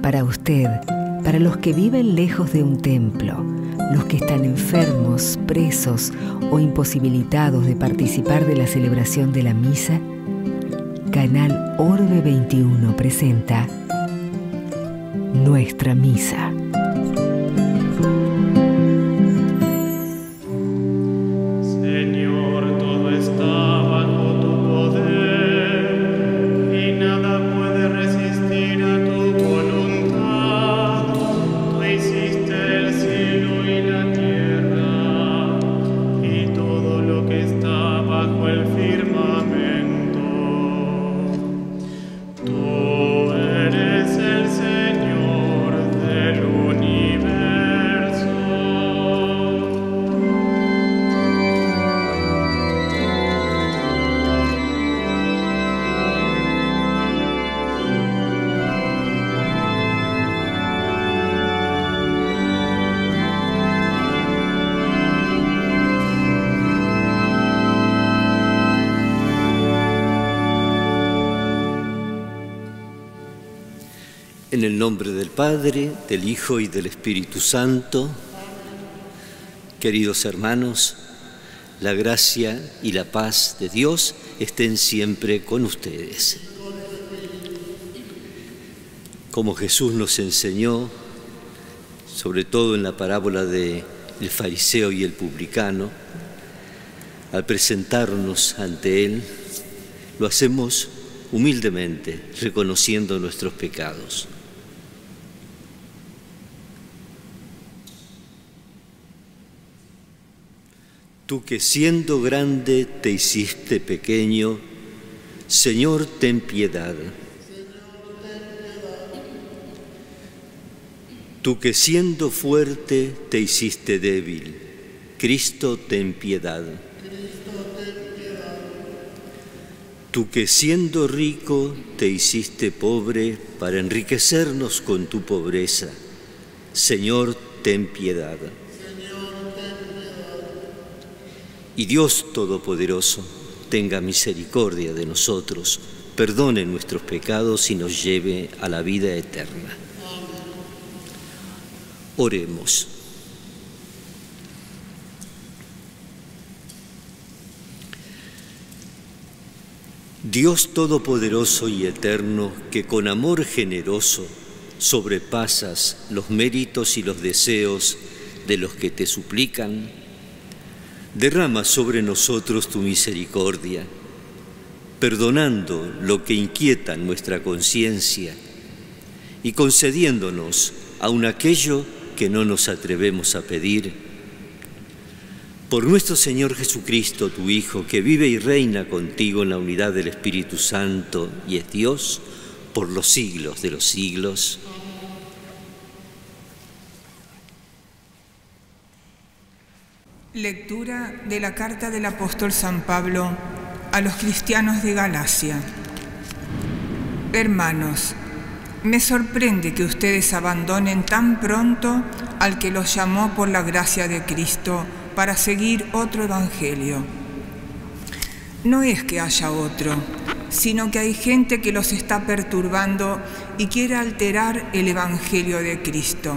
Para usted, para los que viven lejos de un templo, los que están enfermos, presos o imposibilitados de participar de la celebración de la misa, Canal Orbe 21 presenta Nuestra Misa. Señor, todo está bajo tu poder y nada puede resistir a tu voluntad. Tú hiciste el cielo y la tierra y todo lo que está bajo el firmamento. Tú eres el Señor del universo. En el nombre del Padre, del Hijo y del Espíritu Santo, queridos hermanos, la gracia y la paz de Dios estén siempre con ustedes. Como Jesús nos enseñó, sobre todo en la parábola del fariseo y el publicano, al presentarnos ante Él, lo hacemos humildemente, reconociendo nuestros pecados. Tú que siendo grande te hiciste pequeño, Señor, ten piedad. Tú que siendo fuerte te hiciste débil, Cristo, ten piedad. Tú que siendo rico te hiciste pobre para enriquecernos con tu pobreza, Señor, ten piedad. Y Dios Todopoderoso tenga misericordia de nosotros, perdone nuestros pecados y nos lleve a la vida eterna. Oremos. Dios Todopoderoso y Eterno, que con amor generoso sobrepasas los méritos y los deseos de los que te suplican, derrama sobre nosotros tu misericordia, perdonando lo que inquieta nuestra conciencia y concediéndonos aun aquello que no nos atrevemos a pedir. Por nuestro Señor Jesucristo, tu Hijo, que vive y reina contigo en la unidad del Espíritu Santo y es Dios por los siglos de los siglos. Lectura de la carta del apóstol San Pablo a los cristianos de Galacia. Hermanos, me sorprende que ustedes abandonen tan pronto al que los llamó por la gracia de Cristo para seguir otro evangelio. No es que haya otro, sino que hay gente que los está perturbando y quiere alterar el evangelio de Cristo.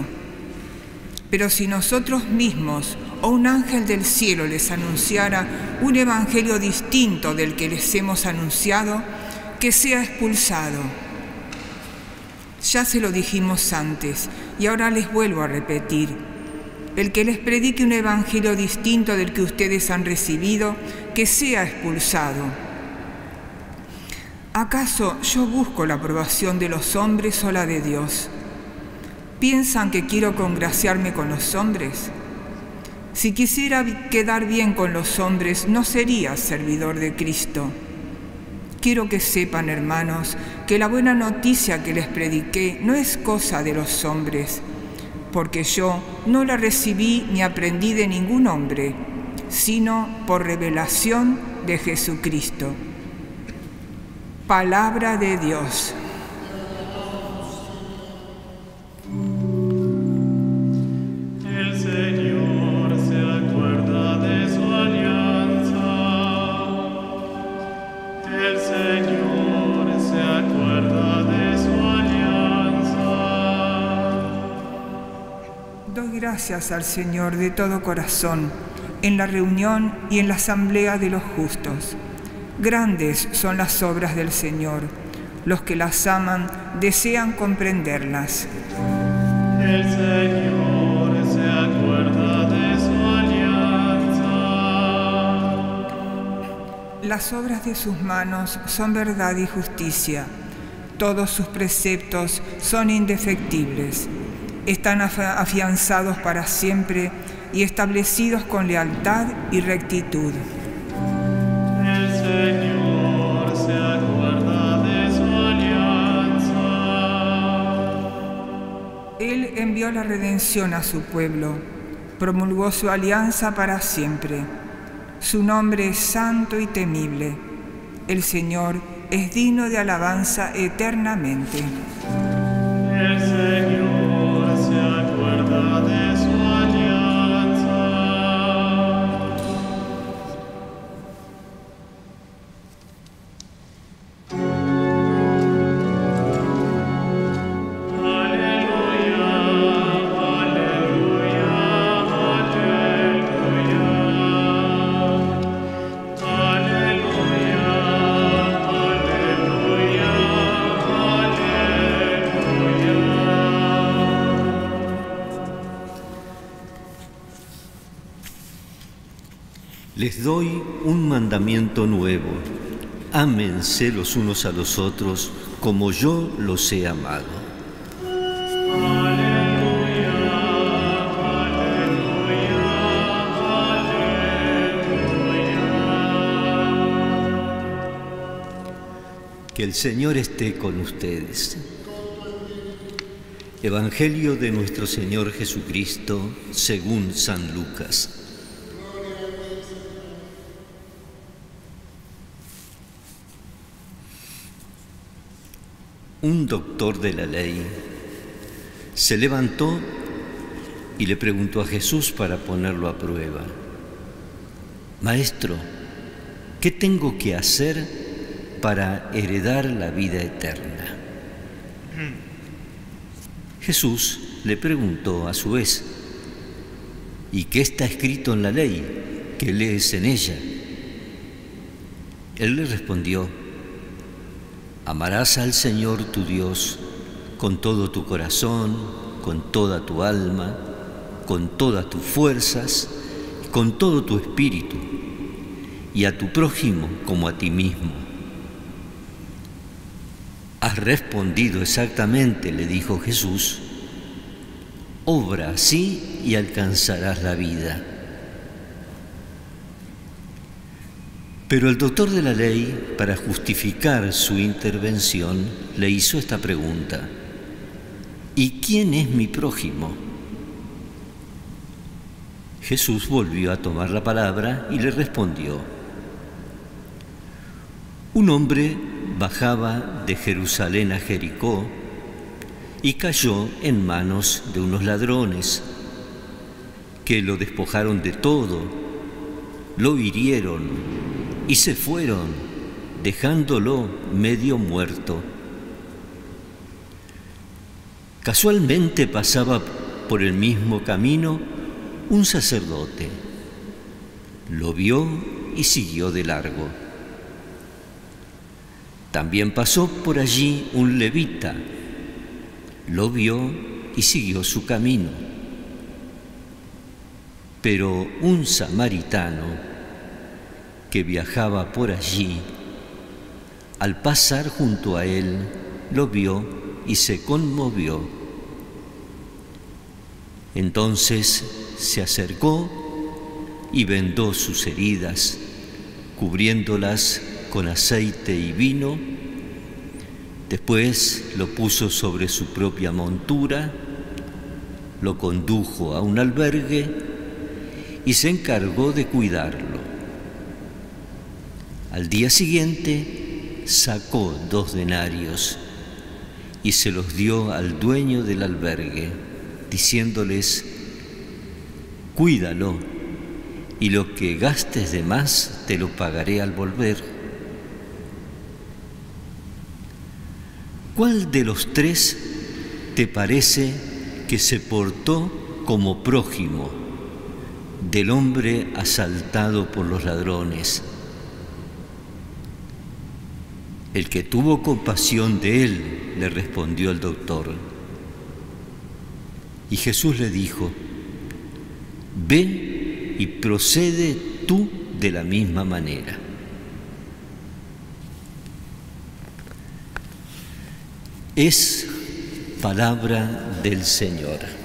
Pero si nosotros mismos o un ángel del cielo les anunciara un evangelio distinto del que les hemos anunciado, que sea expulsado. Ya se lo dijimos antes y ahora les vuelvo a repetir. El que les predique un evangelio distinto del que ustedes han recibido, que sea expulsado. ¿Acaso yo busco la aprobación de los hombres o la de Dios? ¿Piensan que quiero congraciarme con los hombres? Si quisiera quedar bien con los hombres, no sería servidor de Cristo. Quiero que sepan, hermanos, que la buena noticia que les prediqué no es cosa de los hombres, porque yo no la recibí ni aprendí de ningún hombre, sino por revelación de Jesucristo. Palabra de Dios. El Señor se acuerda de su alianza. El Señor se acuerda de su alianza. doy gracias al Señor de todo corazón, en la reunión y en la asamblea de los justos. Grandes son las obras del Señor. Los que las aman desean comprenderlas. El Señor se acuerda de su alianza. Las obras de sus manos son verdad y justicia. Todos sus preceptos son indefectibles. Están afianzados para siempre y establecidos con lealtad y rectitud. El Señor se acuerda de su alianza. Él envió la redención a su pueblo, promulgó su alianza para siempre. Su nombre es santo y temible. El Señor es digno de alabanza eternamente. El Señor se acuerda de su alianza. Aleluya, aleluya, aleluya. Aleluya, aleluya, Les doy un mandamiento nuevo. Ámense los unos a los otros como yo los he amado. Que el Señor esté con ustedes. Evangelio de nuestro Señor Jesucristo según San Lucas. Un doctor de la ley se levantó y le preguntó a Jesús para ponerlo a prueba: Maestro, ¿qué tengo que hacer para heredar la vida eterna? Jesús le preguntó a su vez: ¿y qué está escrito en la ley? ¿Qué lees en ella? Él le respondió: amarás al Señor tu Dios con todo tu corazón, con toda tu alma, con todas tus fuerzas, con todo tu espíritu, y a tu prójimo como a ti mismo. Has respondido exactamente, le dijo Jesús. Obra así y alcanzarás la vida. Pero el doctor de la ley, para justificar su intervención, le hizo esta pregunta: ¿y quién es mi prójimo? Jesús volvió a tomar la palabra y le respondió: un hombre bajaba de Jerusalén a Jericó y cayó en manos de unos ladrones que lo despojaron de todo, lo hirieron y se fueron, dejándolo medio muerto. Casualmente pasaba por el mismo camino un sacerdote. Lo vio y siguió de largo. También pasó por allí un levita. Lo vio y siguió su camino. Pero un samaritano que viajaba por allí, al pasar junto a él, lo vio y se conmovió. Entonces se acercó y vendó sus heridas, cubriéndolas con aceite y vino. Después lo puso sobre su propia montura, lo condujo a un albergue y se encargó de cuidarlo. Al día siguiente sacó 2 denarios y se los dio al dueño del albergue, diciéndoles: cuídalo, y lo que gastes de más te lo pagaré al volver. ¿Cuál de los 3 te parece que se portó como prójimo del hombre asaltado por los ladrones. El que tuvo compasión de él, le respondió el doctor. Y Jesús le dijo: ve y procede tú de la misma manera. Es palabra del Señor.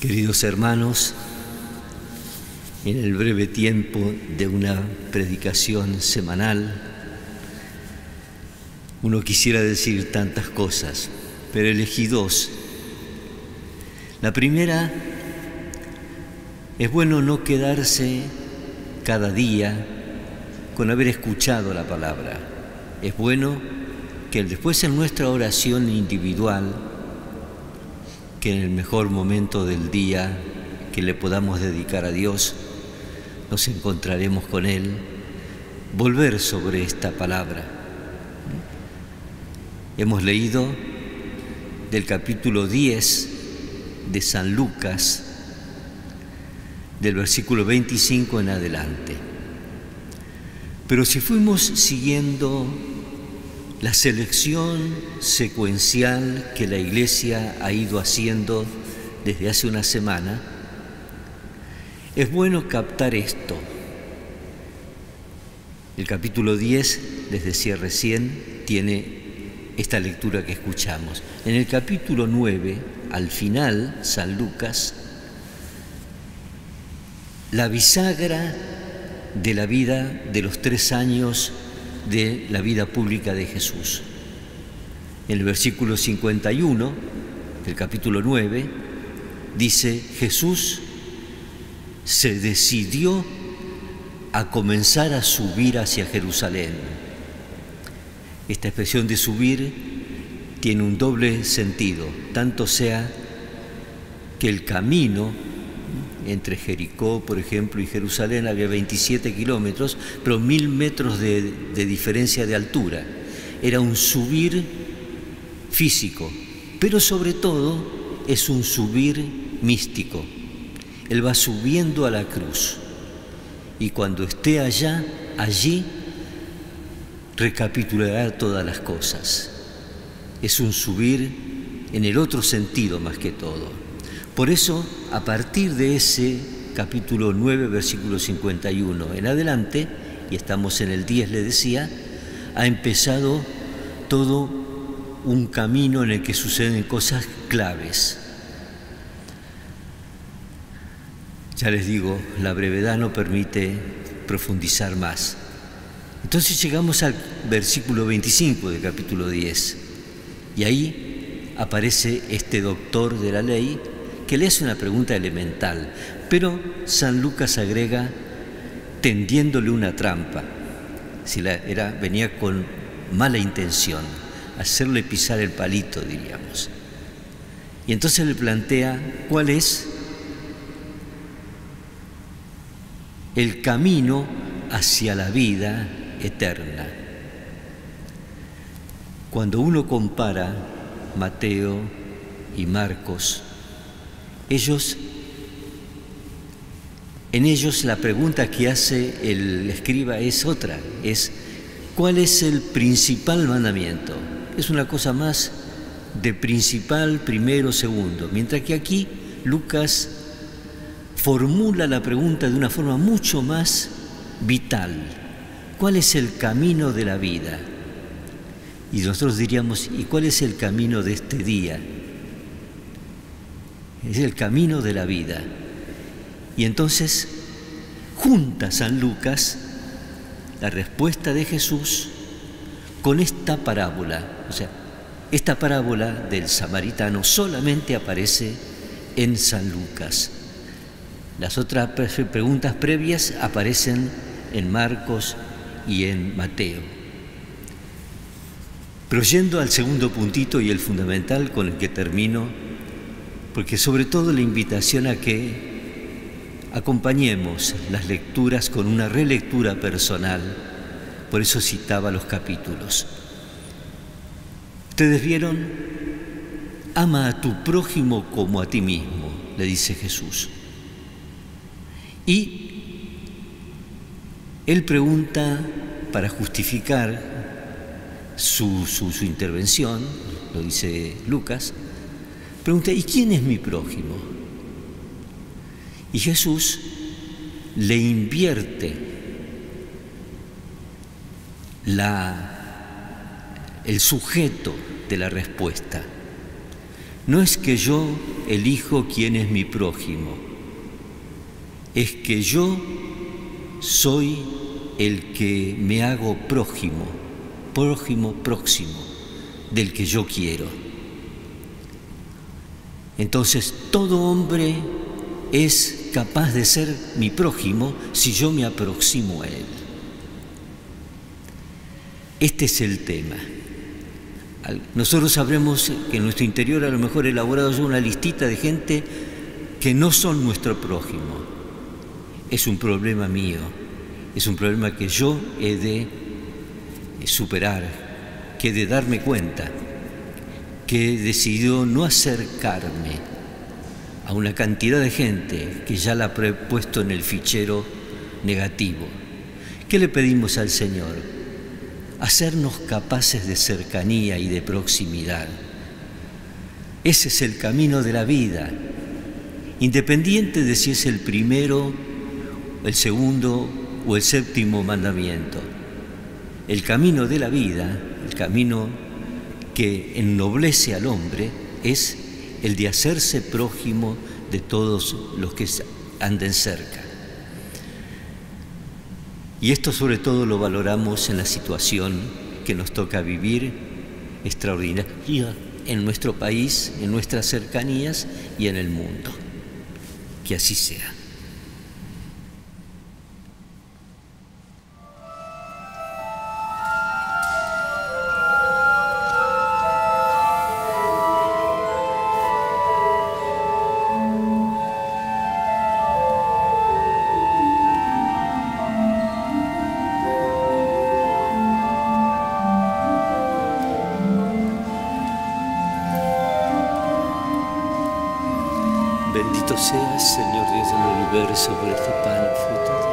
Queridos hermanos, en el breve tiempo de una predicación semanal, uno quisiera decir tantas cosas, pero elegí dos. La primera, es bueno no quedarse cada día con haber escuchado la palabra. Es bueno que después en nuestra oración individual, que en el mejor momento del día que le podamos dedicar a Dios, nos encontraremos con Él, volver sobre esta palabra. Hemos leído del capítulo 10 de San Lucas, del versículo 25 en adelante. Pero si fuimos siguiendo la selección secuencial que la Iglesia ha ido haciendo desde hace una semana, es bueno captar esto. El capítulo 10, les decía recién, tiene esta lectura que escuchamos. En el capítulo 9, al final, San Lucas, la bisagra de la vida de los 3 años de la vida pública de Jesús. En el versículo 51 del capítulo 9 dice: Jesús se decidió a comenzar a subir hacia Jerusalén. Esta expresión de subir tiene un doble sentido, tanto sea que el camino entre Jericó, por ejemplo, y Jerusalén había 27 kilómetros, pero 1000 metros de diferencia de altura. Era un subir físico, pero sobre todo es un subir místico. Él va subiendo a la cruz y cuando esté allí recapitulará todas las cosas. Es un subir en el otro sentido más que todo. Por eso, a partir de ese capítulo 9, versículo 51 en adelante, y estamos en el 10, le decía, ha empezado todo un camino en el que suceden cosas claves. Ya les digo, la brevedad no permite profundizar más. Entonces llegamos al versículo 25 del capítulo 10, y ahí aparece este doctor de la ley que le hace una pregunta elemental, pero San Lucas agrega tendiéndole una trampa. Venía con mala intención, hacerle pisar el palito, diríamos. Y entonces le plantea cuál es el camino hacia la vida eterna. Cuando uno compara Mateo y Marcos, en ellos la pregunta que hace el escriba es otra, es ¿cuál es el principal mandamiento? Es una cosa más de principal, primero, segundo, mientras que aquí Lucas formula la pregunta de una forma mucho más vital. ¿Cuál es el camino de la vida? Y nosotros diríamos, ¿y cuál es el camino de este día? Es el camino de la vida. Y entonces junta San Lucas la respuesta de Jesús con esta parábola. O sea, esta parábola del samaritano solamente aparece en San Lucas. Las otras preguntas previas aparecen en Marcos y en Mateo. Pero yendo al segundo puntito y el fundamental con el que termino, porque sobre todo la invitación a que acompañemos las lecturas con una relectura personal, Por eso citaba los capítulos. Ustedes vieron, ama a tu prójimo como a ti mismo, le dice Jesús. Y él pregunta, para justificar su intervención, lo dice Lucas, pregunta, ¿y quién es mi prójimo? Y Jesús le invierte el sujeto de la respuesta. No es que yo elijo quién es mi prójimo, es que yo soy el que me hago prójimo próximo, del que yo quiero. Entonces, todo hombre es capaz de ser mi prójimo si yo me aproximo a él. Este es el tema. Nosotros sabremos que en nuestro interior a lo mejor he elaborado yo una listita de gente que no son nuestro prójimo. Es un problema mío, es un problema que yo he de superar, que he de darme cuenta, que he decidido no acercarme a una cantidad de gente que ya la he puesto en el fichero negativo. ¿Qué le pedimos al Señor? Hacernos capaces de cercanía y de proximidad. Ese es el camino de la vida, independiente de si es el primero, el segundo o el séptimo mandamiento. El camino de la vida, el camino que ennoblece al hombre, es el de hacerse prójimo de todos los que anden cerca. Y esto sobre todo lo valoramos en la situación que nos toca vivir extraordinaria en nuestro país, en nuestras cercanías y en el mundo. Que así sea. Bendito seas, Señor Dios del universo, por este pan, fruto de la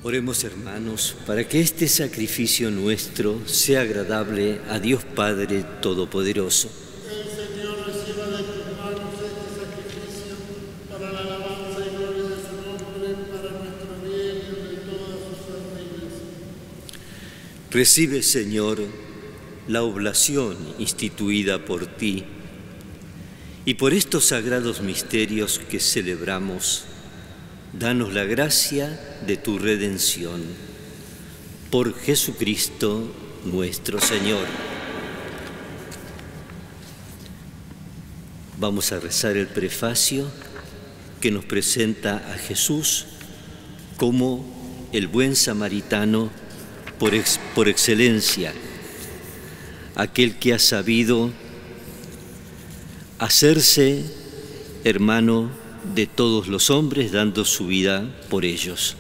Oremos, hermanos, para que este sacrificio nuestro sea agradable a Dios Padre Todopoderoso. El Señor reciba de tus manos este sacrificio para la alabanza y gloria de su nombre, para nuestro bien y de todas sus familias. Recibe, Señor, la oblación instituida por ti y por estos sagrados misterios que celebramos. Danos la gracia de tu redención. Por Jesucristo nuestro Señor. Vamos a rezar el prefacio que nos presenta a Jesús como el buen samaritano por excelencia. aquel que ha sabido hacerse hermano de todos los hombres, dando su vida por ellos.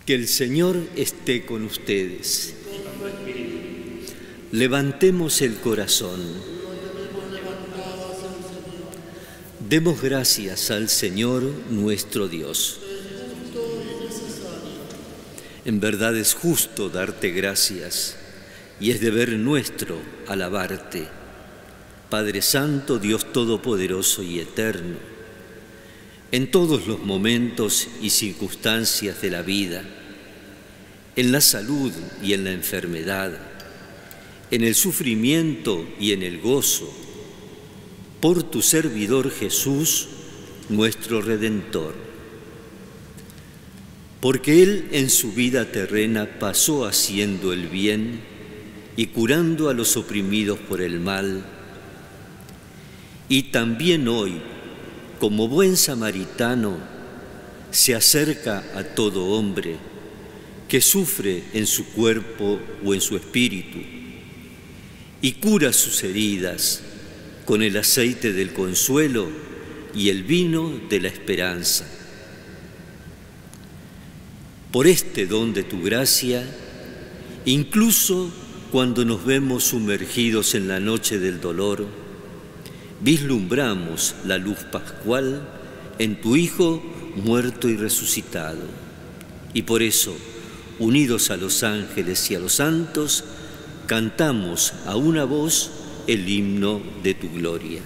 Que el Señor esté con ustedes. Levantemos el corazón. Demos gracias al Señor nuestro Dios. En verdad es justo darte gracias y es deber nuestro alabarte, Padre Santo, Dios Todopoderoso y Eterno, en todos los momentos y circunstancias de la vida, en la salud y en la enfermedad, en el sufrimiento y en el gozo, por tu servidor Jesús, nuestro Redentor. Porque Él en su vida terrena pasó haciendo el bien y curando a los oprimidos por el mal, y también hoy, como buen samaritano, se acerca a todo hombre que sufre en su cuerpo o en su espíritu y cura sus heridas con el aceite del consuelo y el vino de la esperanza. Por este don de tu gracia, incluso cuando nos vemos sumergidos en la noche del dolor, vislumbramos la luz pascual en tu Hijo muerto y resucitado. Y por eso, unidos a los ángeles y a los santos, cantamos a una voz el himno de tu gloria.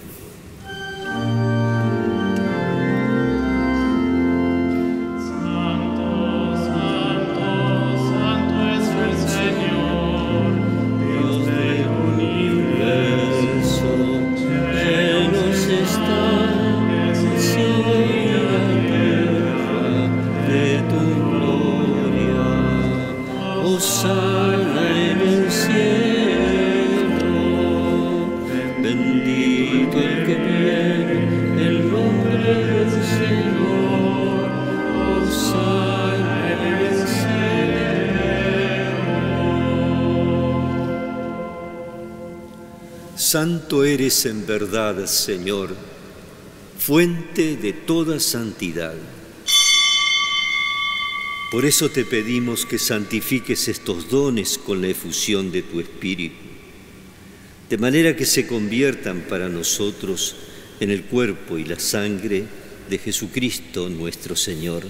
Santo eres en verdad, Señor, fuente de toda santidad. Por eso te pedimos que santifiques estos dones con la efusión de tu Espíritu, de manera que se conviertan para nosotros en el cuerpo y la sangre de Jesucristo nuestro Señor.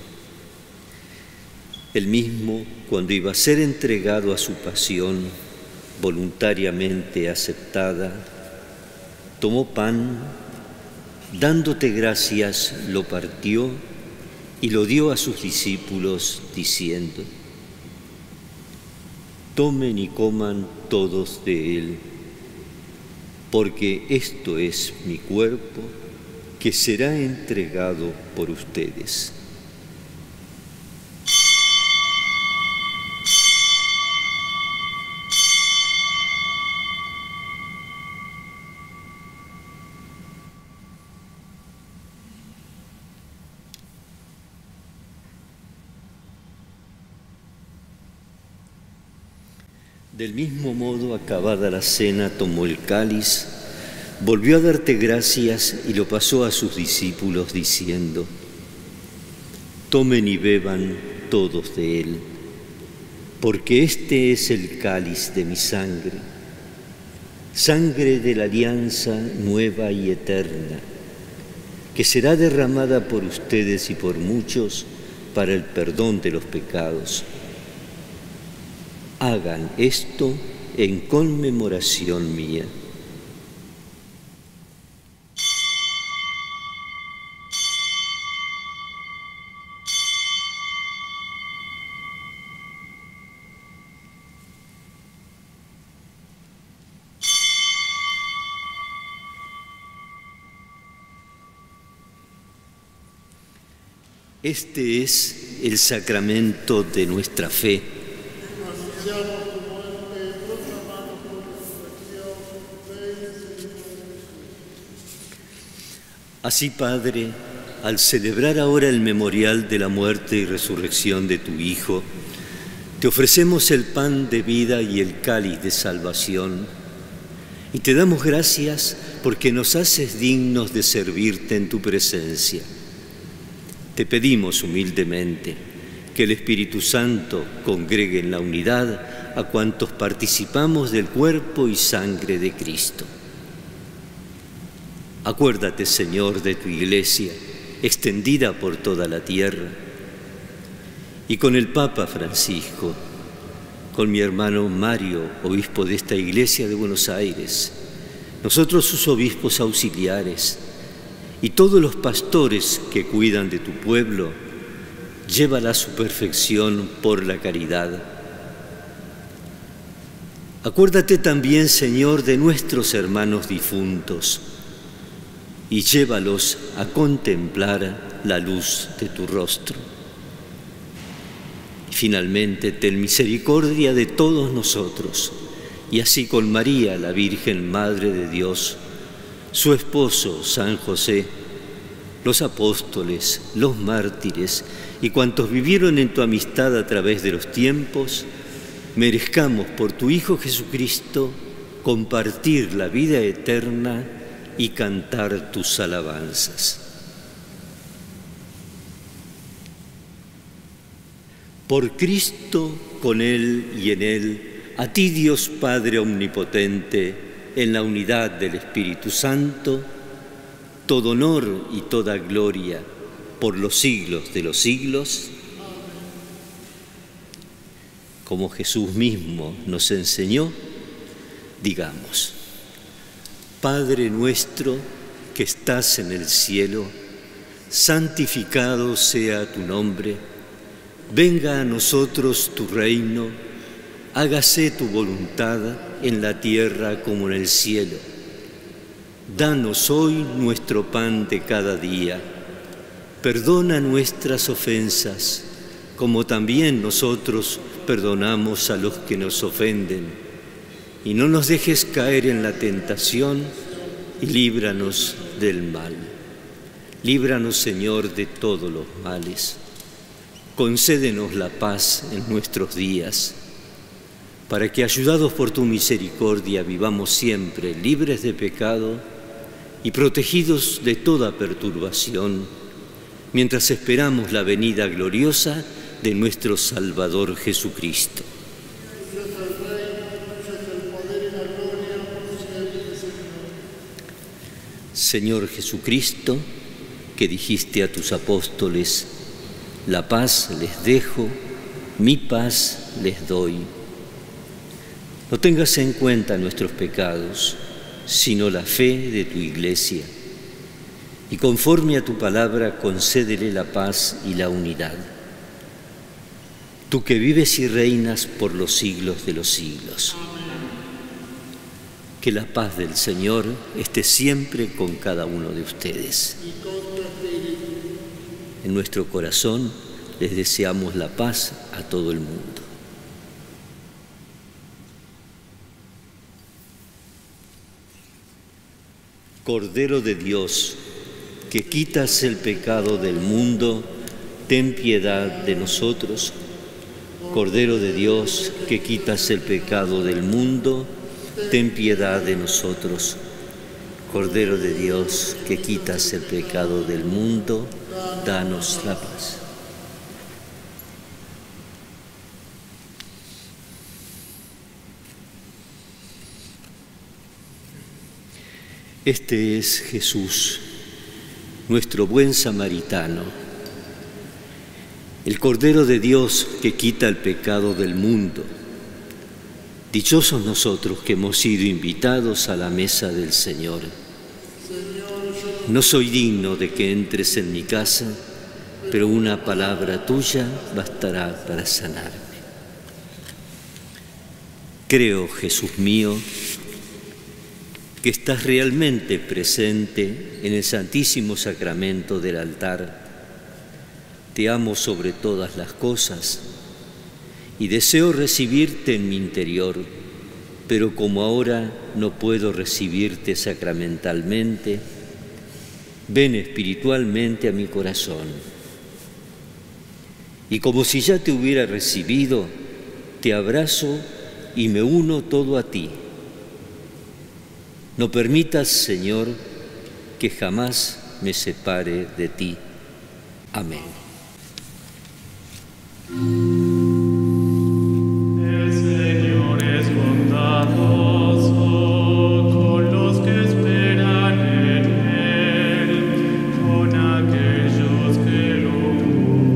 Él mismo, cuando iba a ser entregado a su pasión, voluntariamente aceptada, tomó pan, dándote gracias, lo partió y lo dio a sus discípulos, diciendo: tomen y coman todos de él, porque esto es mi cuerpo, que será entregado por ustedes. Del mismo modo, acabada la cena, tomó el cáliz, volvió a darte gracias y lo pasó a sus discípulos, diciendo: tomen y beban todos de él, porque este es el cáliz de mi sangre, sangre de la alianza nueva y eterna, que será derramada por ustedes y por muchos para el perdón de los pecados. Hagan esto en conmemoración mía. Este es el sacramento de nuestra fe. Así, Padre, al celebrar ahora el memorial de la muerte y resurrección de tu Hijo, Te ofrecemos el pan de vida y el cáliz de salvación, y te damos gracias porque nos haces dignos de servirte en tu presencia. Te pedimos humildemente que el Espíritu Santo congregue en la unidad a cuantos participamos del cuerpo y sangre de Cristo. Acuérdate, Señor, de tu Iglesia, extendida por toda la tierra, y con el Papa Francisco, con mi hermano Mario, obispo de esta Iglesia de Buenos Aires, nosotros sus obispos auxiliares y todos los pastores que cuidan de tu pueblo, llévala a su perfección por la caridad. Acuérdate también, Señor, de nuestros hermanos difuntos y llévalos a contemplar la luz de tu rostro. Y finalmente, ten misericordia de todos nosotros, y así con María, la Virgen Madre de Dios, su esposo San José, los apóstoles, los mártires y cuantos vivieron en tu amistad a través de los tiempos, merezcamos por tu Hijo Jesucristo compartir la vida eterna y cantar tus alabanzas. Por Cristo, con Él y en Él, a ti Dios Padre Omnipotente, en la unidad del Espíritu Santo, todo honor y toda gloria por los siglos de los siglos. Como Jesús mismo nos enseñó, digamos: Padre nuestro que estás en el cielo, santificado sea tu nombre, venga a nosotros tu reino, hágase tu voluntad en la tierra como en el cielo. Danos hoy nuestro pan de cada día. Perdona nuestras ofensas, como también nosotros perdonamos a los que nos ofenden. Y no nos dejes caer en la tentación, y líbranos del mal. Líbranos, Señor, de todos los males. Concédenos la paz en nuestros días, para que, ayudados por tu misericordia, vivamos siempre libres de pecado y protegidos de toda perturbación, mientras esperamos la venida gloriosa de nuestro Salvador Jesucristo. Señor Jesucristo, que dijiste a tus apóstoles: la paz les dejo, mi paz les doy. No tengas en cuenta nuestros pecados, sino la fe de tu Iglesia, y conforme a tu palabra concédele la paz y la unidad. Tú que vives y reinas por los siglos de los siglos. Que la paz del Señor esté siempre con cada uno de ustedes. En nuestro corazón les deseamos la paz a todo el mundo. Cordero de Dios, que quitas el pecado del mundo, ten piedad de nosotros. Cordero de Dios, que quitas el pecado del mundo, ten piedad de nosotros. Cordero de Dios, que quitas el pecado del mundo, danos la paz. Este es Jesús, nuestro buen samaritano, el Cordero de Dios que quita el pecado del mundo. Dichosos nosotros que hemos sido invitados a la mesa del Señor. No soy digno de que entres en mi casa, pero una palabra tuya bastará para sanarme. Creo, Jesús mío, que estás realmente presente en el Santísimo Sacramento del altar. Te amo sobre todas las cosas y deseo recibirte en mi interior, pero como ahora no puedo recibirte sacramentalmente, ven espiritualmente a mi corazón. Y como si ya te hubiera recibido, te abrazo y me uno todo a ti. No permitas, Señor, que jamás me separe de ti. Amén. El Señor es bondadoso con los que esperan en Él, con aquellos que lo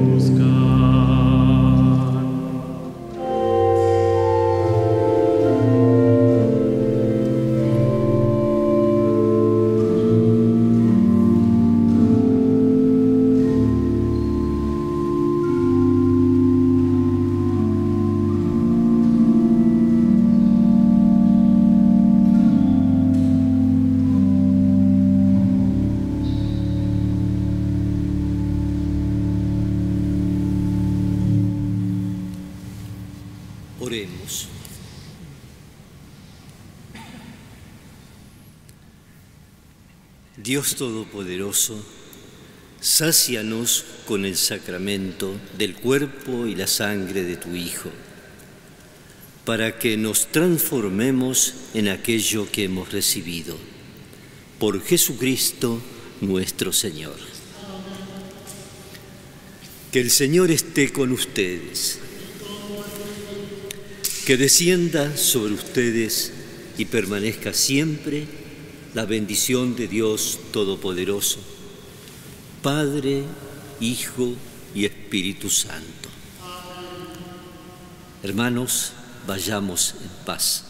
buscan. Oremos. Dios Todopoderoso, sácianos con el sacramento del cuerpo y la sangre de tu Hijo, para que nos transformemos en aquello que hemos recibido. Por Jesucristo nuestro Señor. Que el Señor esté con ustedes. Que descienda sobre ustedes y permanezca siempre la bendición de Dios Todopoderoso, Padre, Hijo y Espíritu Santo. Hermanos, vayamos en paz.